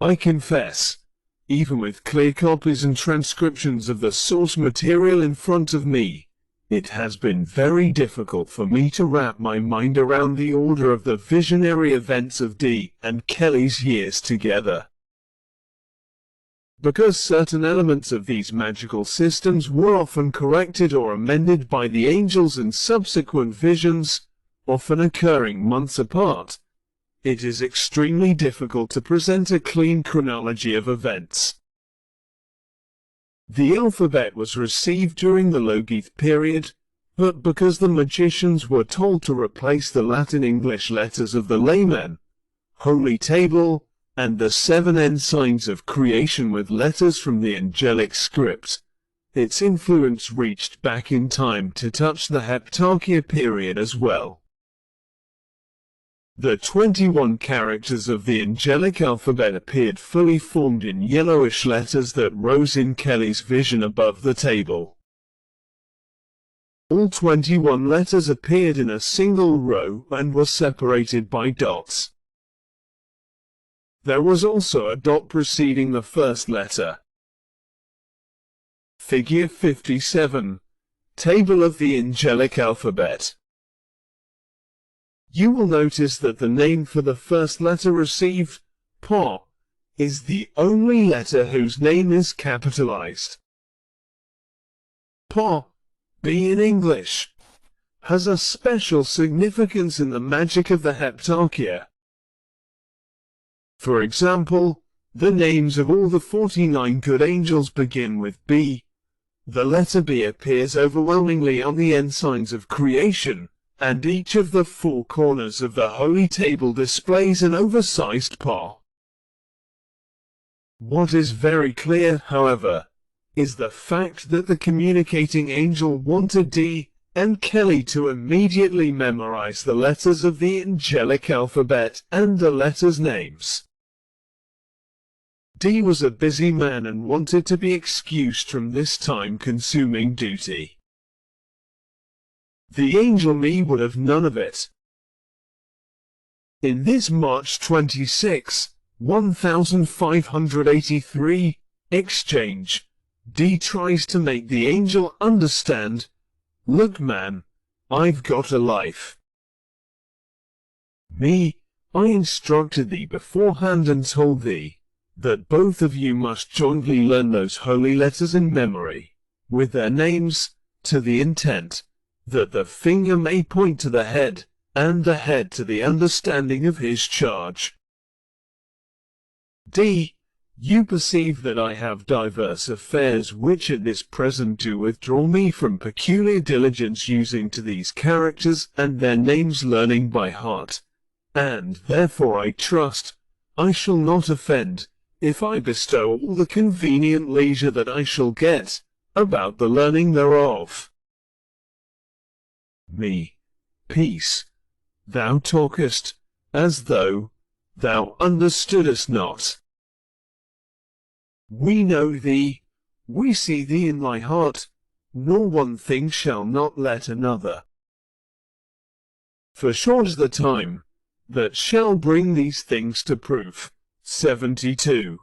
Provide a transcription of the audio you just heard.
I confess, even with clear copies and transcriptions of the source material in front of me, it has been very difficult for me to wrap my mind around the order of the visionary events of Dee and Kelly's years together. Because certain elements of these magical systems were often corrected or amended by the angels in subsequent visions, often occurring months apart, it is extremely difficult to present a clean chronology of events. The alphabet was received during the Logoth period, but because the magicians were told to replace the Latin English letters of the laymen, Holy Table, and the 7 ensigns of creation with letters from the angelic script, its influence reached back in time to touch the Heptarchia period as well. The 21 characters of the angelic alphabet appeared fully formed in yellowish letters that rose in Kelly's vision above the table. All 21 letters appeared in a single row and were separated by dots. There was also a dot preceding the first letter. Figure 57. Table of the angelic alphabet. You will notice that the name for the first letter received, Pa, is the only letter whose name is capitalized. Pa, B in English, has a special significance in the magic of the Heptarchia. For example, the names of all the 49 good angels begin with B. The letter B appears overwhelmingly on the ensigns of creation, and each of the 4 corners of the Holy Table displays an oversized Pa. What is very clear, however, is the fact that the communicating angel wanted Dee and Kelly to immediately memorize the letters of the angelic alphabet and the letters' names. Dee was a busy man and wanted to be excused from this time-consuming duty. The angel Me would have none of it. In this March 26, 1583, exchange, Dee tries to make the angel understand, "Look man, I've got a life. Me, I instructed thee beforehand and told thee that both of you must jointly learn those holy letters in memory, with their names, to the intent that the finger may point to the head, and the head to the understanding of his charge. D. You perceive that I have diverse affairs which at this present do withdraw me from peculiar diligence using to these characters and their names learning by heart, and therefore I trust I shall not offend, if I bestow all the convenient leisure that I shall get, about the learning thereof. Me. Peace. Thou talkest, as though thou understoodest not. We know thee, we see thee in thy heart, nor one thing shall not let another. For short is the time that shall bring these things to proof. 72.